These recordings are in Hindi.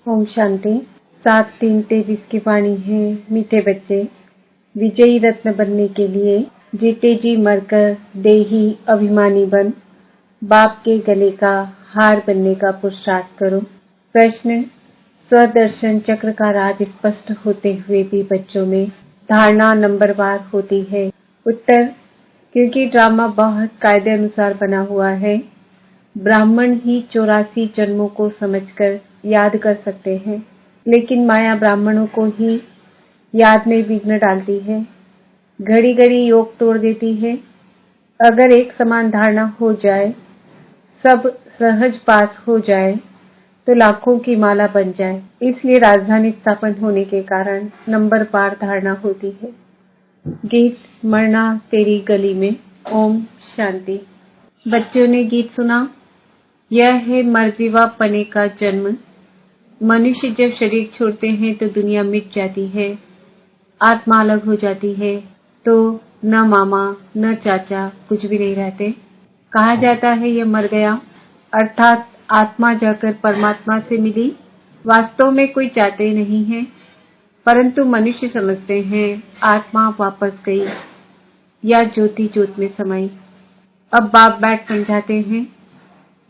ओम शांति। 7-3-23 की वाणी है। मीठे बच्चे, विजयी रत्न बनने के लिए जीते जी मरकर देही अभिमानी बन बाप के गले का हार बनने का पुरुषार्थ करो। प्रश्न, स्वदर्शन चक्र का राज स्पष्ट होते हुए भी बच्चों में धारणा नंबरवार होती है। उत्तर, क्योंकि ड्रामा बहुत कायदे अनुसार बना हुआ है। ब्राह्मण ही 84 जन्मों को समझकर याद कर सकते हैं, लेकिन माया ब्राह्मणों को ही याद में विघ्न डालती है, घड़ी घड़ी योग तोड़ देती है। अगर एक समान धारणा हो जाए, सब सहज पास हो जाए, तो लाखों की माला बन जाए। इसलिए राजधानी स्थापन होने के कारण नंबर पार धारणा होती है। गीत मरना तेरी गली में। ओम शांति। बच्चों ने गीत सुना। यह है मरजीवा पने का जन्म। मनुष्य जब शरीर छोड़ते हैं तो दुनिया मिट जाती है, आत्मा अलग हो जाती है, तो न मामा न चाचा कुछ भी नहीं रहते। कहा जाता है यह मर गया, अर्थात आत्मा जाकर परमात्मा से मिली। वास्तव में कोई चाहते नहीं है, परंतु मनुष्य समझते हैं आत्मा वापस गई या ज्योति ज्योत में समाई। अब बाप बैठ समझाते हैं।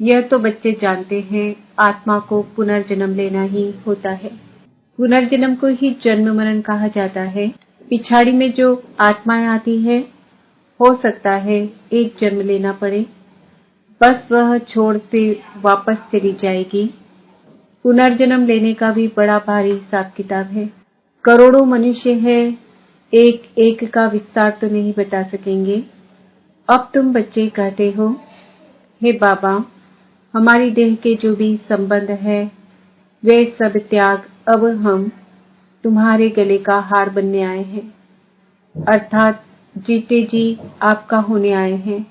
यह तो बच्चे जानते हैं, आत्मा को पुनर्जन्म लेना ही होता है। पुनर्जन्म को ही जन्म मरण कहा जाता है। पिछाड़ी में जो आत्माएं आती है, हो सकता है एक जन्म लेना पड़े, बस वह छोड़ फिर वापस चली जाएगी। पुनर्जन्म लेने का भी बड़ा भारी हिसाब किताब है। करोड़ों मनुष्य है, एक एक का विस्तार तो नहीं बता सकेंगे। अब तुम बच्चे कहते हो, हे बाबा, हमारी देह के जो भी संबंध है वे सब त्याग, अब हम तुम्हारे गले का हार बनने आए हैं, अर्थात जीते जी आपका होने आए हैं।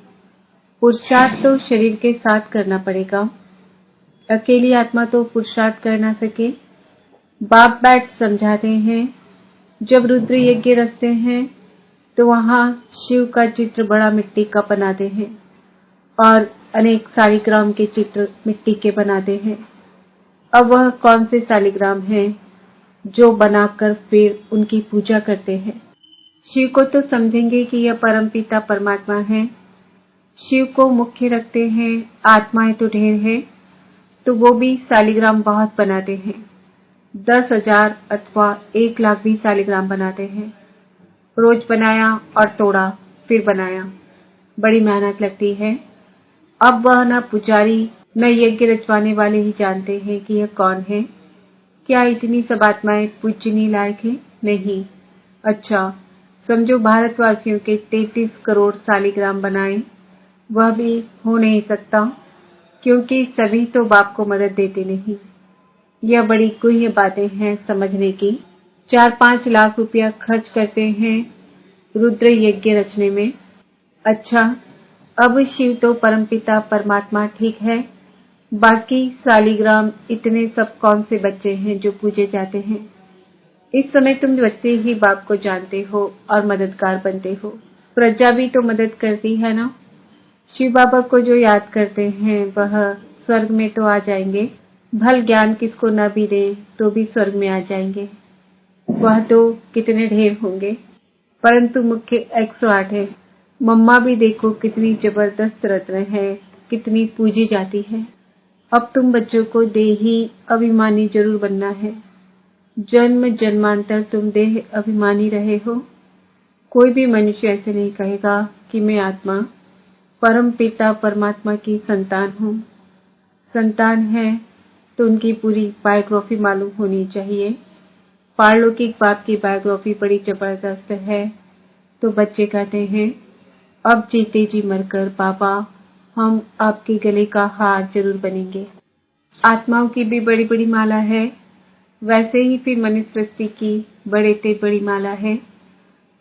पुरुषार्थ तो शरीर के साथ करना पड़ेगा, अकेली आत्मा तो पुरुषार्थ कर ना सके। बाप बैठ समझाते हैं, जब रुद्र यज्ञ रचते हैं तो वहां शिव का चित्र बड़ा मिट्टी का बनाते हैं और अनेक शालिग्राम के चित्र मिट्टी के बनाते हैं। अब वह कौन से शालिग्राम हैं जो बनाकर फिर उनकी पूजा करते हैं? शिव को तो समझेंगे कि यह परमपिता परमात्मा है, शिव को मुख्य रखते हैं। आत्माएं तो ढेर है, तो वो भी शालिग्राम बहुत बनाते हैं। 10,000 अथवा 1,00,000 भी शालिग्राम बनाते हैं। रोज बनाया और तोड़ा, फिर बनाया, बड़ी मेहनत लगती है। अब वह न पुजारी न यज्ञ रचवाने वाले ही जानते हैं कि यह कौन है। क्या इतनी सब आत्माएं पूजनी लायक है? नहीं। अच्छा, समझो भारतवासियों के 33 करोड़ शालिग्राम बनाए, वह भी हो नहीं सकता, क्योंकि सभी तो बाप को मदद देते नहीं। यह बड़ी गुह्य बातें हैं समझने की। 4-5 लाख रुपया खर्च करते हैं रुद्र यज्ञ रचने में। अच्छा, अब शिव तो परमपिता परमात्मा ठीक है, बाकी शालिग्राम इतने सब कौन से बच्चे हैं जो पूजे जाते हैं? इस समय तुम बच्चे ही बाप को जानते हो और मददगार बनते हो। प्रजा भी तो मदद करती है ना। शिव बाबा को जो याद करते हैं वह स्वर्ग में तो आ जाएंगे, भल ज्ञान किसको न भी दे तो भी स्वर्ग में आ जाएंगे। वह तो कितने ढेर होंगे, परंतु मुख्य 108 है। मम्मा भी देखो कितनी जबरदस्त रत्न है, कितनी पूजी जाती है। अब तुम बच्चों को देही अभिमानी जरूर बनना है। जन्म जन्मांतर तुम देह अभिमानी रहे हो। कोई भी मनुष्य ऐसे नहीं कहेगा कि मैं आत्मा परम पिता परमात्मा की संतान हूँ। संतान है तो उनकी पूरी बायोग्राफी मालूम होनी चाहिए। पारलौकिक बाप की बायोग्राफी बड़ी जबरदस्त है। तो बच्चे कहते हैं, अब जीते जी मरकर बाबा हम आपके गले का हार जरूर बनेंगे। आत्माओं की भी बड़ी बड़ी माला है, वैसे ही फिर मनुष्य सृष्टि की बड़े से बड़ी माला है।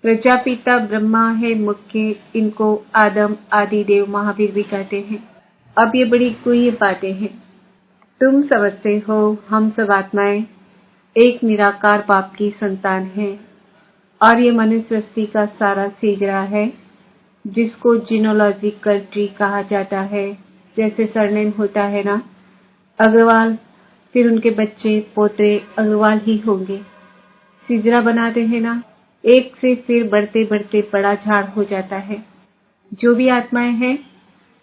प्रजापिता ब्रह्मा है मुख्य, इनको आदम आदि देव महावीर भी कहते हैं। अब ये बड़ी गुह्य बातें हैं। तुम समझते हो हम सब आत्माएं एक निराकार बाप की संतान हैं, और ये मनुष्य सृष्टि का सारा सीजरा है, जिसको जीनोलॉजिकल ट्री कहा जाता है। जैसे सरनेम होता है ना, अग्रवाल, फिर उनके बच्चे पोते अग्रवाल ही होंगे। सिजरा बनाते हैं ना, एक से फिर बढ़ते बढ़ते बड़ा झाड़ हो जाता है। जो भी आत्माएं हैं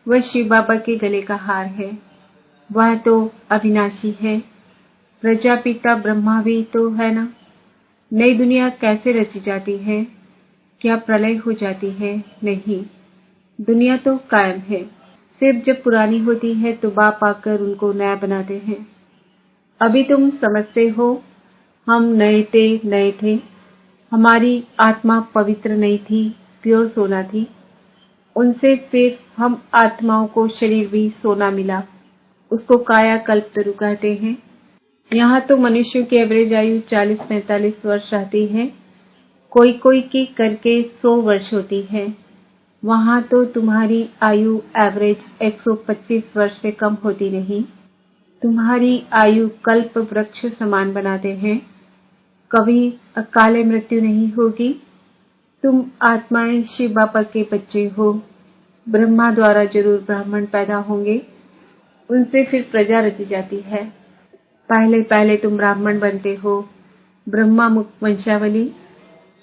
वह शिव बाबा के गले का हार है। वह तो अविनाशी है। प्रजापिता ब्रह्मा भी तो है ना। नई दुनिया कैसे रची जाती है? क्या प्रलय हो जाती है? नहीं, दुनिया तो कायम है। सिर्फ जब पुरानी होती है तो बाप आकर उनको नया बनाते हैं। अभी तुम समझते हो हम नए थे। हमारी आत्मा पवित्र नहीं थी, प्योर सोना थी। उनसे फिर हम आत्माओं को शरीर भी सोना मिला। उसको काया कल्पतरु कहते हैं। यहाँ तो मनुष्यों की एवरेज आयु 40-45 वर्ष रहती है। कोई कोई की करके 100 वर्ष होती है। वहाँ तो तुम्हारी आयु एवरेज 125 वर्ष से कम होती नहीं। तुम्हारी आयु कल्प वृक्ष समान बनाते हैं। कभी अकाले मृत्यु नहीं होगी। तुम आत्माएं शिव बाबा के बच्चे हो। ब्रह्मा द्वारा जरूर ब्राह्मण पैदा होंगे। उनसे फिर प्रजा रची जाती है। पहले पहले तुम ब्राह्मण बनते हो। ब्रह्मा मुक्त वंशावली।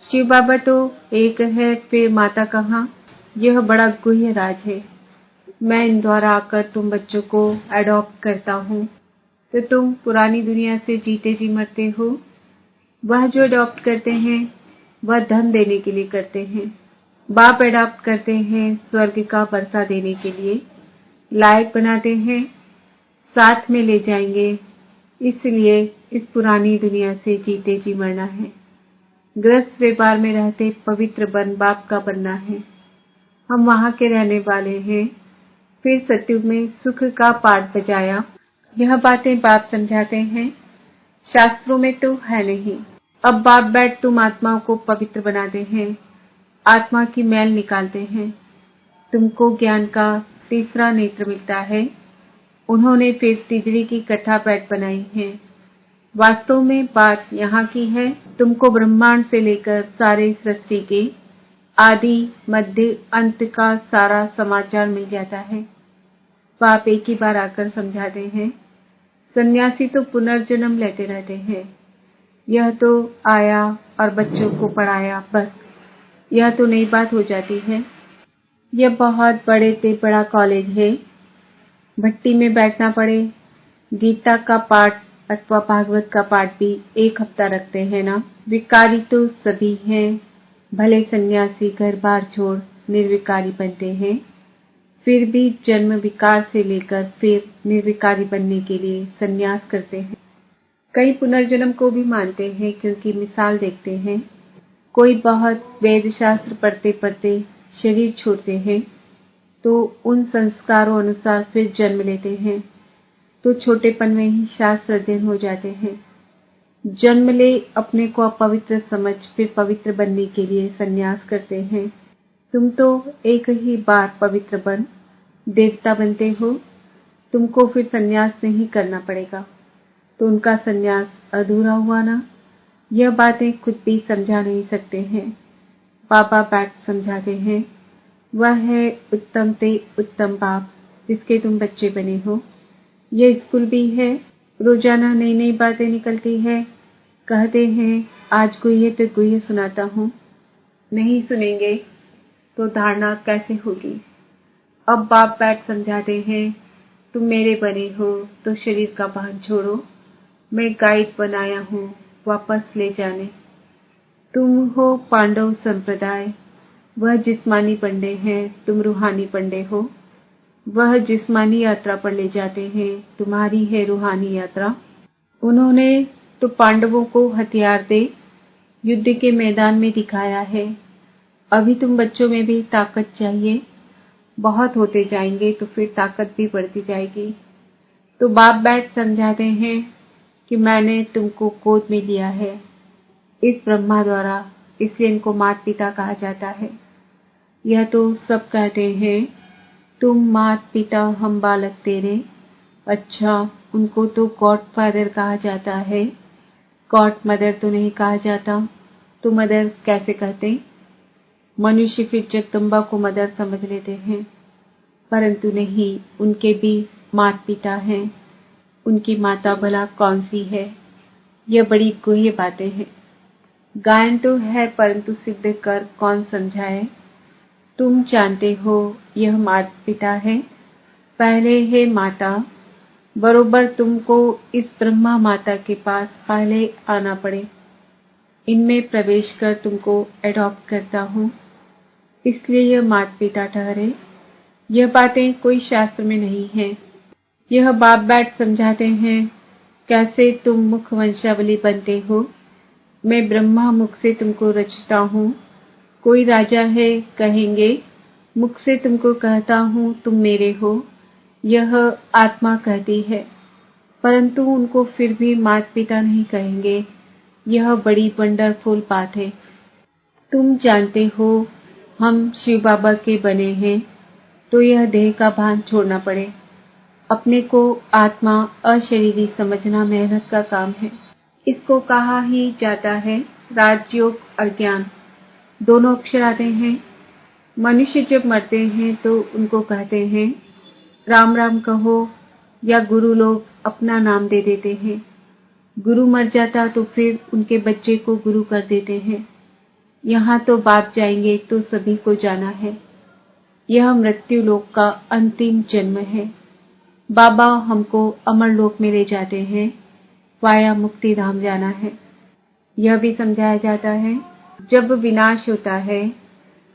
शिव बाबा तो एक है, फिर माता कहाँ? यह बड़ा गुह्य राज है। मैं इन द्वारा आकर तुम बच्चों को अडॉप्ट करता हूँ, तो तुम पुरानी दुनिया से जीते जी मरते हो। वह जो अडॉप्ट करते हैं वह धन देने के लिए करते हैं। बाप अडॉप्ट करते हैं स्वर्ग का वर्षा देने के लिए, लायक बनाते हैं, साथ में ले जाएंगे। इसलिए इस पुरानी दुनिया से जीते जी मरना है। गृहस्थ व्यापार में रहते पवित्र बन बाप का बनना है। हम वहाँ के रहने वाले हैं। फिर सत्युग में सुख का पाठ बजाया। यह बातें बाप समझाते हैं, शास्त्रों में तो है नहीं। अब बाप बैठ तुम आत्माओं को पवित्र बनाते हैं, आत्मा की मैल निकालते हैं। तुमको ज्ञान का तीसरा नेत्र मिलता है। उन्होंने फिर तिजड़ी की कथा बैठ बनाई है। वास्तव में बात यहाँ की है। तुमको ब्रह्मांड से लेकर सारे सृष्टि के आदि मध्य अंत का सारा समाचार मिल जाता है। बाप एक ही बार आकर समझाते हैं। सन्यासी तो पुनर्जन्म लेते रहते हैं। यह तो आया और बच्चों को पढ़ाया, बस। यह तो नई बात हो जाती है। यह बहुत बड़े से बड़ा कॉलेज है। भट्टी में बैठना पड़े। गीता का पाठ अथवा भागवत का पाठ भी 1 हफ्ता रखते हैं ना। विकारी तो सभी हैं। भले सन्यासी घर बार छोड़ निर्विकारी बनते हैं, फिर भी जन्म विकार से लेकर फिर निर्विकारी बनने के लिए सन्यास करते हैं। कई पुनर्जन्म को भी मानते हैं, क्योंकि मिसाल देखते हैं। कोई बहुत वेद शास्त्र पढ़ते पढ़ते शरीर छोड़ते हैं तो उन संस्कारों अनुसार फिर जन्म लेते हैं, तो छोटेपन में ही शास्त्र अध्ययन हो जाते हैं। जन्म ले अपने को अपवित्र समझ फिर पवित्र बनने के लिए सन्यास करते हैं। तुम तो एक ही बार पवित्र बन देवता बनते हो। तुमको फिर सन्यास नहीं करना पड़ेगा, तो उनका सन्यास अधूरा हुआ ना। यह बातें खुद भी समझा नहीं सकते हैं। बाबा बैठ समझाते हैं। वह है उत्तम से उत्तम बाप जिसके तुम बच्चे बने हो। यह स्कूल भी है। रोजाना नई नई बातें निकलती है। कहते हैं आज गुह्य तो गुह्य सुनाता हूँ। नहीं सुनेंगे तो धारणा कैसे होगी? अब बाप बैठ समझाते हैं। तुम मेरे बने हो तो शरीर का भान छोड़ो। मैं गाइड बनाया हूँ वापस ले जाने। तुम हो पांडव संप्रदाय। वह जिस्मानी पंडे हैं, तुम रूहानी पंडे हो। वह जिस्मानी यात्रा पर ले जाते हैं, तुम्हारी है रूहानी यात्रा। उन्होंने तो पांडवों को हथियार दे युद्ध के मैदान में दिखाया है। अभी तुम बच्चों में भी ताकत चाहिए। बहुत होते जाएंगे तो फिर ताकत भी बढ़ती जाएगी। तो बाप बैठ समझाते हैं कि मैंने तुमको गोद में लिया है इस ब्रह्मा द्वारा, इसलिए इनको माता पिता कहा जाता है। यह तो सब कहते हैं तुम मात पिता हम बालक तेरे। अच्छा, उनको तो गॉड फादर कहा जाता है, गॉड मदर तो नहीं कहा जाता। तो मदर कैसे कहते? मनुष्य फिर जगदम्बा को मदर समझ लेते हैं, परंतु नहीं, उनके भी माता पिता हैं। उनकी माता भला कौन सी है, यह बड़ी गुह्य बातें हैं। गायन तो है परंतु सिद्ध कर कौन समझाए। तुम जानते हो यह माता पिता है, पहले है माता। बरोबर तुमको इस ब्रह्मा माता के पास पहले आना पड़े। इनमें प्रवेश कर तुमको एडॉप्ट करता हूँ, इसलिए यह माता पिता ठहरे। यह बातें कोई शास्त्र में नहीं है। यह बाप बैठ समझाते हैं कैसे तुम मुख वंशावली बनते हो। मैं ब्रह्मा मुख से तुमको रचता हूँ। कोई राजा है, कहेंगे मुख से तुमको कहता हूँ तुम मेरे हो, यह आत्मा कहती है, परंतु उनको फिर भी माता पिता नहीं कहेंगे। यह बड़ी वंडरफुल बात है। तुम जानते हो हम शिव बाबा के बने हैं, तो यह देह का भान छोड़ना पड़े। अपने को आत्मा अशरीरी समझना मेहनत का काम है। इसको कहा ही जाता है राजयोग और ज्ञान। दोनों अक्षर आते हैं। मनुष्य जब मरते हैं तो उनको कहते हैं राम राम कहो, या गुरु लोग अपना नाम दे देते हैं। गुरु मर जाता तो फिर उनके बच्चे को गुरु कर देते हैं। यहाँ तो बाप जाएंगे तो सभी को जाना है। यह मृत्यु लोक का अंतिम जन्म है। बाबा हमको अमर लोक में ले जाते हैं, वाया मुक्ति धाम जाना है। यह भी समझाया जाता है जब विनाश होता है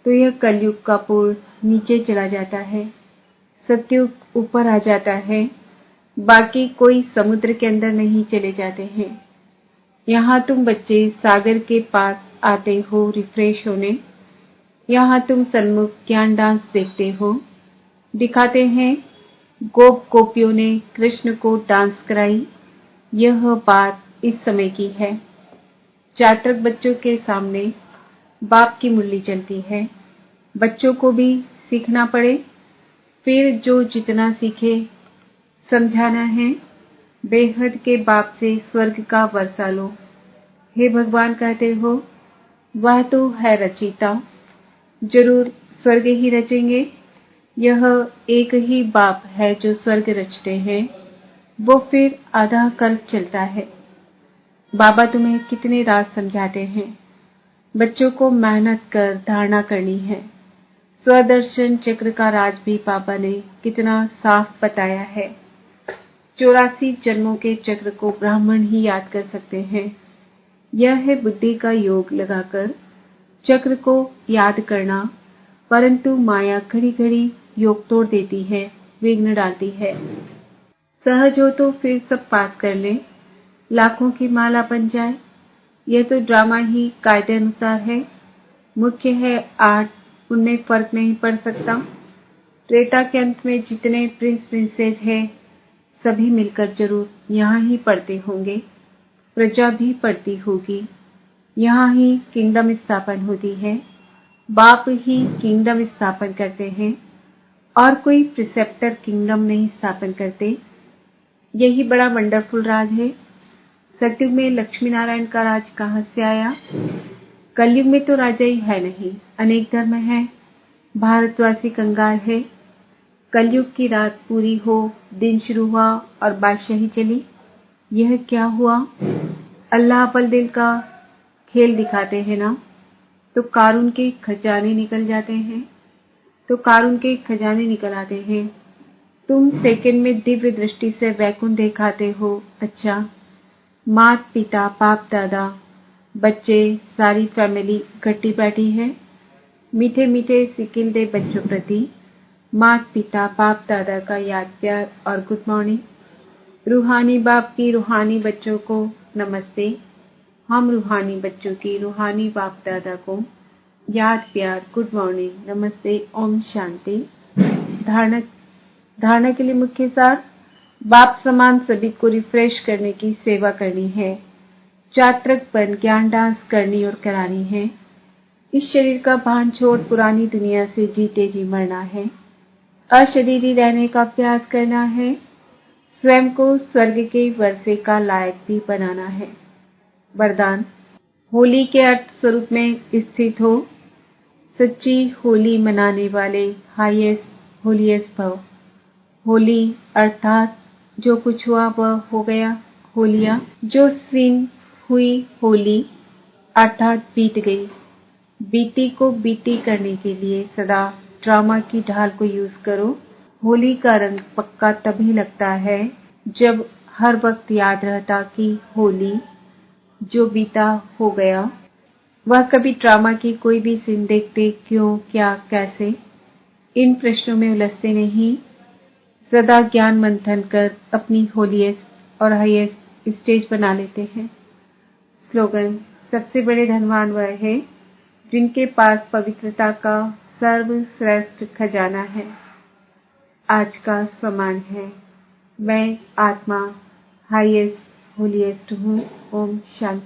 तो यह कलयुग का पुल नीचे चला जाता है, सतयुग ऊपर आ जाता है। बाकी कोई समुद्र के अंदर नहीं चले जाते हैं। यहाँ तुम बच्चे सागर के पास आते हो रिफ्रेश होने। यहाँ तुम सन्मुख ज्ञान डांस देखते हो। दिखाते हैं गोप गोपियों ने कृष्ण को डांस कराई। यह बात इस समय की है। चात्रक बच्चों के सामने बाप की मुरली चलती है। बच्चों को भी सीखना पड़े, फिर जो जितना सीखे समझाना है। बेहद के बाप से स्वर्ग का वर्षा लो। हे भगवान कहते हो वह तो है रचयिता, जरूर स्वर्ग ही रचेंगे। यह एक ही बाप है जो स्वर्ग रचते हैं, वो फिर आधा कल्प चलता है। बाबा तुम्हें कितने राज समझाते हैं। बच्चों को मेहनत कर धारणा करनी है। स्वदर्शन चक्र का राज भी बाबा ने कितना साफ बताया है। 84 जन्मों के चक्र को ब्राह्मण ही याद कर सकते हैं। यह है बुद्धि का योग लगाकर चक्र को याद करना, परंतु माया घड़ी घड़ी योग तोड़ देती है, विघ्न डालती है। सहज हो तो फिर सब पास कर ले, लाखों की माला बन जाए। यह तो ड्रामा ही कायदे अनुसार है। मुख्य है आर्ट, उनमें फर्क नहीं पड़ सकता। त्रेता के अंत में जितने प्रिंस प्रिंसेस हैं सभी मिलकर जरूर यहाँ ही पढ़ते होंगे। प्रजा भी पढ़ती होगी। यहाँ ही किंगडम स्थापन होती है। बाप ही किंगडम स्थापन करते हैं और कोई प्रिसेप्टर किंगडम नहीं स्थापन करते। यही बड़ा वंडरफुल राज है। सतयुग में लक्ष्मी नारायण का राज कहाँ से आया? कलयुग में तो राजा ही है नहीं, अनेक धर्म है। भारतवासी कंगाल है। कलयुग की रात पूरी हो, दिन शुरू हुआ और बादशाही चली। यह क्या हुआ? अल्लाह बल दिल का खेल दिखाते हैं ना, तो कारून के खजाने निकल जाते हैं, तो कारून के खजाने निकल आते हैं। तुम सेकंड में दिव्य दृष्टि से वैकुंठ दिखाते हो। अच्छा, माता पिता बाप दादा बच्चे सारी फैमिली इकट्ठी बैठी है। मीठे मीठे सिकिल दे बच्चों प्रति माता पिता बाप दादा का याद प्यार और गुड मॉर्निंग। रूहानी बाप की रूहानी बच्चों को नमस्ते। हम रूहानी बच्चों की रूहानी बाप दादा को याद प्यार गुड मॉर्निंग नमस्ते ओम शांति। धारणा के लिए मुख्य सार, बाप समान सभी को रिफ्रेश करने की सेवा करनी है। चात्रक बन ज्ञान डांस करनी और करानी है। इस शरीर का भान छोड़ पुरानी दुनिया से जीते जी मरना है। अशरीरी रहने का प्रयास करना है। स्वयं को स्वर्ग के वर्षे का लायक भी बनाना है। वरदान, होली के अर्थ स्वरूप में स्थित हो। सच्ची होली मनाने वाले हाईएस्ट होलीएस्ट भव। होली अर्थात जो कुछ हुआ वह हो गया, होलिया। जो सीन हुई होली अर्थात बीत गई। बीती को बीती करने के लिए सदा ड्रामा की ढाल को यूज करो। होली का रंग पक्का तभी लगता है जब हर वक्त याद रहता कि होली जो बीता हो गया। वह कभी ड्रामा की कोई भी सीन देखते क्यों, क्या, कैसे, इन प्रश्नों में उलझते नहीं, सदा ज्ञान मंथन कर अपनी होलीएस्ट और हाईएस्ट स्टेज बना लेते हैं। स्लोगन: सबसे बड़े धनवान वह है जिनके पास पवित्रता का सर्वश्रेष्ठ खजाना है। आज का सम्मान है, मैं आत्मा हाईएस्ट होलीएस्ट हूँ। ओम शांति।